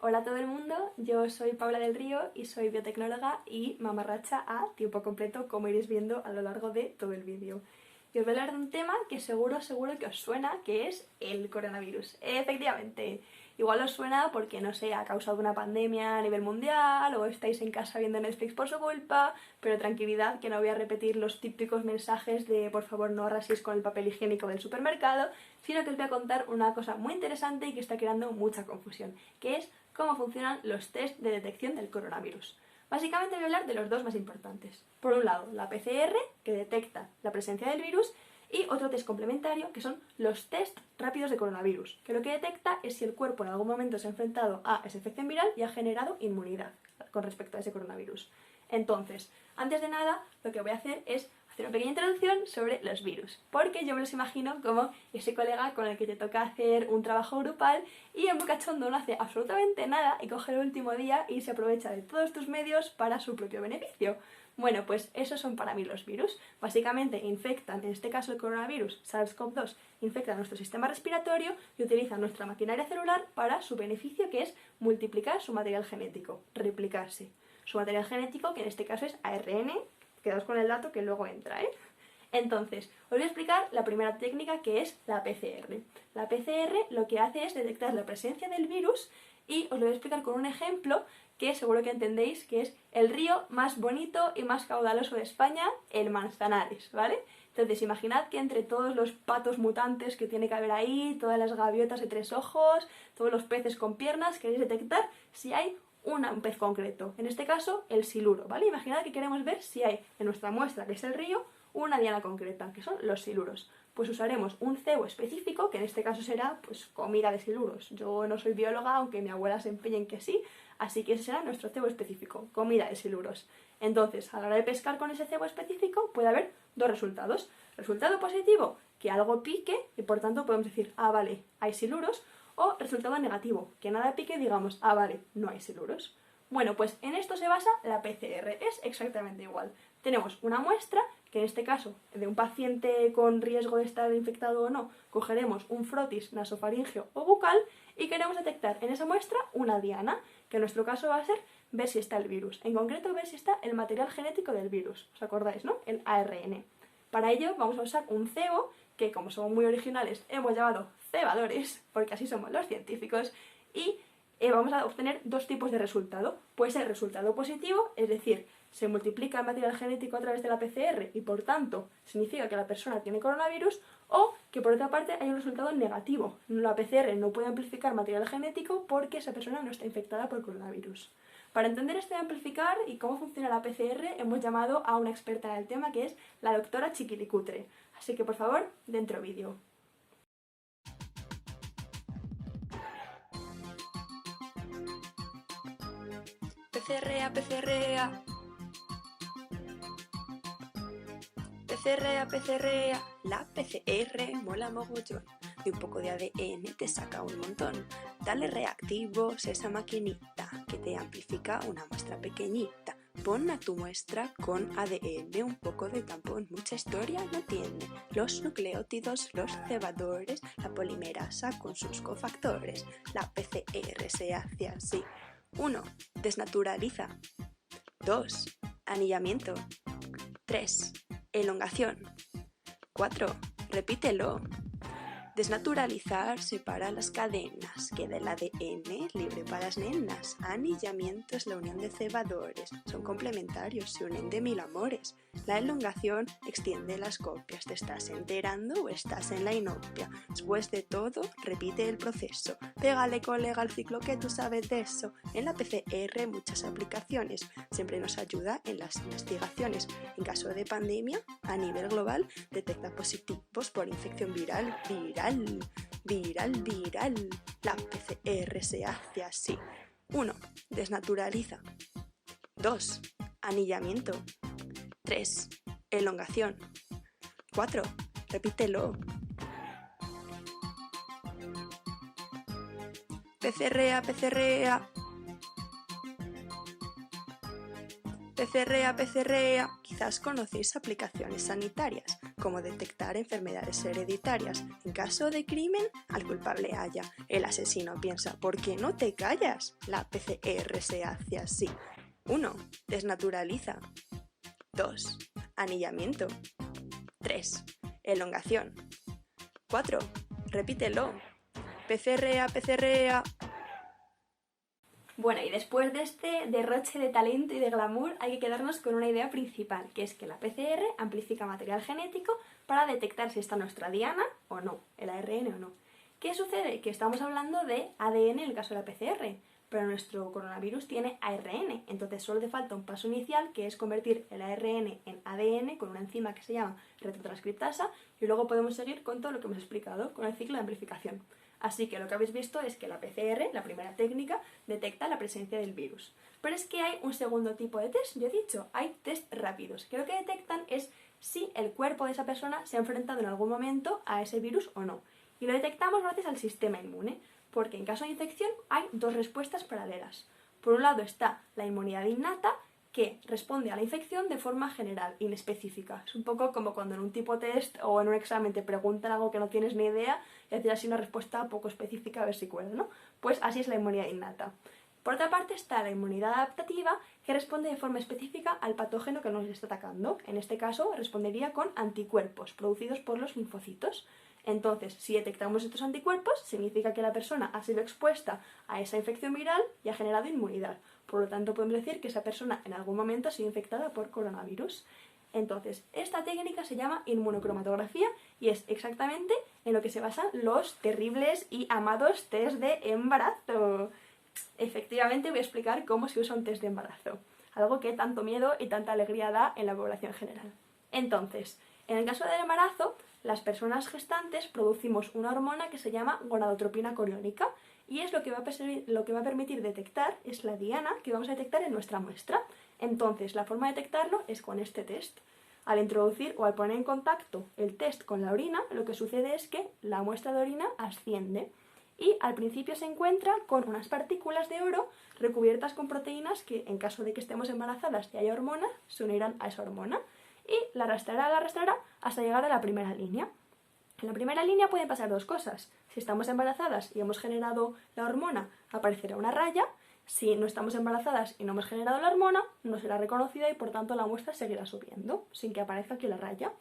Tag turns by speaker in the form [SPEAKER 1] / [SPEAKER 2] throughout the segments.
[SPEAKER 1] Hola a todo el mundo, yo soy Paula del Río y soy biotecnóloga y mamarracha a tiempo completo, como iréis viendo a lo largo de todo el vídeo. Y os voy a hablar de un tema que seguro que os suena, que es el coronavirus. Efectivamente, igual os suena porque, no sé, ha causado una pandemia a nivel mundial o estáis en casa viendo Netflix por su culpa, pero tranquilidad que no voy a repetir los típicos mensajes de por favor no arraséis con el papel higiénico del supermercado, sino que os voy a contar una cosa muy interesante y que está creando mucha confusión, que es cómo funcionan los test de detección del coronavirus. Básicamente voy a hablar de los dos más importantes. Por un lado, la PCR, que detecta la presencia del virus, y otro test complementario, que son los test rápidos de coronavirus, que lo que detecta es si el cuerpo en algún momento se ha enfrentado a esa infección viral y ha generado inmunidad con respecto a ese coronavirus. Entonces, antes de nada, lo que voy a hacer es hacer una pequeña introducción sobre los virus, porque yo me los imagino como ese colega con el que te toca hacer un trabajo grupal y en muy cachondo no hace absolutamente nada y coge el último día y se aprovecha de todos tus medios para su propio beneficio. Bueno, pues esos son para mí los virus. Básicamente infectan, en este caso el coronavirus, SARS-CoV-2, infecta nuestro sistema respiratorio y utilizan nuestra maquinaria celular para su beneficio, que es multiplicar su material genético, replicarse. Su material genético, que en este caso es ARN, quedaos con el dato que luego entra, ¿eh? Entonces, os voy a explicar la primera técnica, que es la PCR. La PCR lo que hace es detectar la presencia del virus y os lo voy a explicar con un ejemplo que seguro que entendéis, que es el río más bonito y más caudaloso de España, el Manzanares, ¿vale? Entonces, imaginad que entre todos los patos mutantes que tiene que haber ahí, todas las gaviotas de 3 ojos, todos los peces con piernas, queréis detectar si hay un pez concreto, en este caso el siluro, ¿vale? Imaginad que queremos ver si hay en nuestra muestra, que es el río, una diana concreta, que son los siluros. Pues usaremos un cebo específico, que en este caso será pues comida de siluros. Yo no soy bióloga, aunque mi abuela se empeñe en que sí, así que ese será nuestro cebo específico, comida de siluros. Entonces, a la hora de pescar con ese cebo específico puede haber dos resultados. Resultado positivo, que algo pique y por tanto podemos decir, ah, vale, hay siluros. O resultado negativo, que nada pique y digamos, ah, vale, no hay siluros. Bueno, pues en esto se basa la PCR, es exactamente igual. Tenemos una muestra, que en este caso, de un paciente con riesgo de estar infectado o no, cogeremos un frotis nasofaringeo o bucal y queremos detectar en esa muestra una diana, que en nuestro caso va a ser ver si está el virus. En concreto, ver si está el material genético del virus. ¿Os acordáis, no? El ARN. Para ello vamos a usar un cebo, que como somos muy originales hemos llamado cebadores, porque así somos los científicos, y vamos a obtener dos tipos de resultado. Puede ser resultado positivo, es decir, se multiplica el material genético a través de la PCR y por tanto significa que la persona tiene coronavirus, o que por otra parte hay un resultado negativo. La PCR no puede amplificar material genético porque esa persona no está infectada por coronavirus. Para entender esto de amplificar y cómo funciona la PCR, hemos llamado a una experta en el tema, que es la doctora Chiquilicutre. Así que por favor, dentro vídeo.
[SPEAKER 2] PCR, PCR. PCR, PCR. La PCR mola mogollón. De un poco de ADN te saca un montón. Dale reactivos a esa maquinita que te amplifica una muestra pequeñita. Pon a tu muestra con ADN un poco de tampón. Mucha historia no tiene. Los nucleótidos, los cebadores, la polimerasa con sus cofactores. La PCR se hace así. 1. Desnaturaliza. 2. Anillamiento. 3. Elongación. 4. Repítelo. Desnaturalizar separa las cadenas, queda el ADN libre para las nenas. Anillamiento es la unión de cebadores, son complementarios, se unen de mil amores. La elongación extiende las copias, ¿te estás enterando o estás en la inopia? Después de todo, repite el proceso. Pégale, colega, al ciclo que tú sabes de eso. En la PCR muchas aplicaciones, siempre nos ayuda en las investigaciones. En caso de pandemia, a nivel global, detecta positivos por infección viral. La PCR se hace así. 1. Desnaturaliza. 2. Anillamiento. 3. Elongación. 4. Repítelo. PCR, PCR. PCR, PCR. Quizás conocéis aplicaciones sanitarias como detectar enfermedades hereditarias. En caso de crimen, al culpable haya. El asesino piensa, ¿por qué no te callas? La PCR se hace así. 1. Desnaturaliza. 2. Anillamiento. 3. Elongación. 4. Repítelo. PCR, PCR.
[SPEAKER 1] Bueno, y después de este derroche de talento y de glamour hay que quedarnos con una idea principal, que es que la PCR amplifica material genético para detectar si está nuestra diana o no, el ARN o no. ¿Qué sucede? Que estamos hablando de ADN en el caso de la PCR, pero nuestro coronavirus tiene ARN, entonces solo te falta un paso inicial, que es convertir el ARN en ADN con una enzima que se llama retrotranscriptasa, y luego podemos seguir con todo lo que hemos explicado, con el ciclo de amplificación. Así que lo que habéis visto es que la PCR, la primera técnica, detecta la presencia del virus. Pero es que hay un segundo tipo de test, yo he dicho, hay test rápidos, que lo que detectan es si el cuerpo de esa persona se ha enfrentado en algún momento a ese virus o no. Y lo detectamos gracias al sistema inmune, porque en caso de infección hay dos respuestas paralelas. Por un lado está la inmunidad innata, que responde a la infección de forma general, inespecífica. Es un poco como cuando en un tipo test o en un examen te preguntan algo que no tienes ni idea y haces así una respuesta poco específica a ver si cuela, ¿no? Pues así es la inmunidad innata. Por otra parte está la inmunidad adaptativa, que responde de forma específica al patógeno que nos está atacando. En este caso respondería con anticuerpos producidos por los linfocitos. Entonces, si detectamos estos anticuerpos, significa que la persona ha sido expuesta a esa infección viral y ha generado inmunidad. Por lo tanto, podemos decir que esa persona en algún momento ha sido infectada por coronavirus. Entonces, esta técnica se llama inmunocromatografía y es exactamente en lo que se basan los terribles y amados test de embarazo. Efectivamente, voy a explicar cómo se usa un test de embarazo, algo que tanto miedo y tanta alegría da en la población general. Entonces, en el caso del embarazo, las personas gestantes producimos una hormona que se llama gonadotropina coriónica y es lo que va a permitir detectar, es la diana que vamos a detectar en nuestra muestra. Entonces, la forma de detectarlo es con este test. Al introducir o al poner en contacto el test con la orina, lo que sucede es que la muestra de orina asciende y al principio se encuentra con unas partículas de oro recubiertas con proteínas que, en caso de que estemos embarazadas y haya hormona, se unirán a esa hormona y la arrastrará hasta llegar a la primera línea. En la primera línea pueden pasar dos cosas. Si estamos embarazadas y hemos generado la hormona, aparecerá una raya. Si no estamos embarazadas y no hemos generado la hormona, no será reconocida y por tanto la muestra seguirá subiendo, sin que aparezca aquí la raya.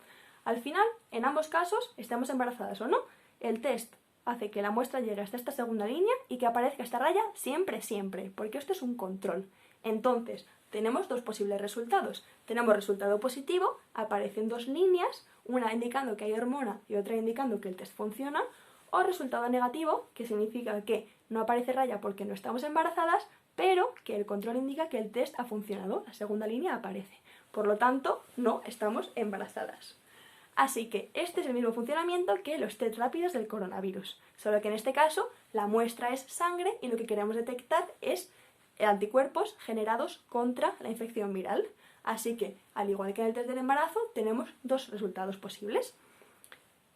[SPEAKER 1] Al final, en ambos casos, estamos embarazadas o no, el test hace que la muestra llegue hasta esta segunda línea y que aparezca esta raya siempre, siempre, porque esto es un control. Entonces, tenemos dos posibles resultados. Tenemos resultado positivo, aparecen dos líneas, una indicando que hay hormona y otra indicando que el test funciona, o resultado negativo, que significa que no aparece raya porque no estamos embarazadas, pero que el control indica que el test ha funcionado, la segunda línea aparece. Por lo tanto, no estamos embarazadas. Así que este es el mismo funcionamiento que los test rápidos del coronavirus, solo que en este caso la muestra es sangre y lo que queremos detectar es anticuerpos generados contra la infección viral. Así que, al igual que en el test del embarazo, tenemos dos resultados posibles.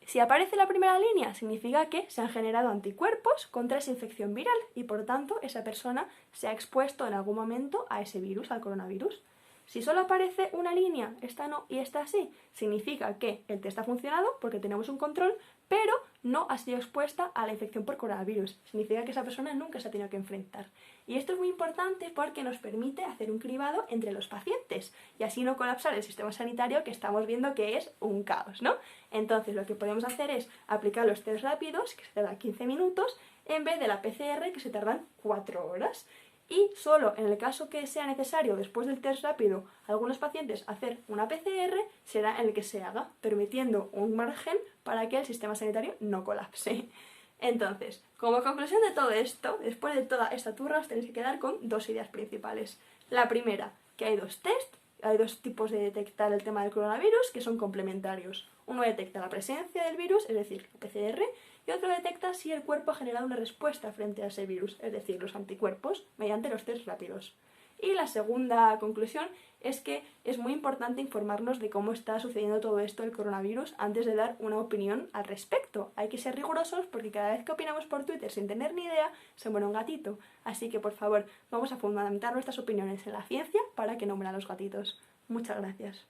[SPEAKER 1] Si aparece la primera línea, significa que se han generado anticuerpos contra esa infección viral y, por tanto, esa persona se ha expuesto en algún momento a ese virus, al coronavirus. Si solo aparece una línea, esta no y esta sí, significa que el test ha funcionado porque tenemos un control, pero no ha sido expuesta a la infección por coronavirus. Significa que esa persona nunca se ha tenido que enfrentar. Y esto es muy importante porque nos permite hacer un cribado entre los pacientes y así no colapsar el sistema sanitario, que estamos viendo que es un caos, ¿no? Entonces lo que podemos hacer es aplicar los test rápidos, que se tardan 15 minutos, en vez de la PCR, que se tardan 4 horas. Y solo en el caso que sea necesario, después del test rápido, algunos pacientes hacer una PCR, será en el que se haga, permitiendo un margen para que el sistema sanitario no colapse. Entonces, como conclusión de todo esto, después de toda esta turra, os tenéis que quedar con dos ideas principales. La primera, que hay dos test, hay dos tipos de detectar el tema del coronavirus que son complementarios. Uno detecta la presencia del virus, es decir, la PCR, y otro detecta si el cuerpo ha generado una respuesta frente a ese virus, es decir, los anticuerpos, mediante los test rápidos. Y la segunda conclusión es que es muy importante informarnos de cómo está sucediendo todo esto del coronavirus antes de dar una opinión al respecto. Hay que ser rigurosos porque cada vez que opinamos por Twitter sin tener ni idea, se muere un gatito. Así que, por favor, vamos a fundamentar nuestras opiniones en la ciencia para que no mueran los gatitos. Muchas gracias.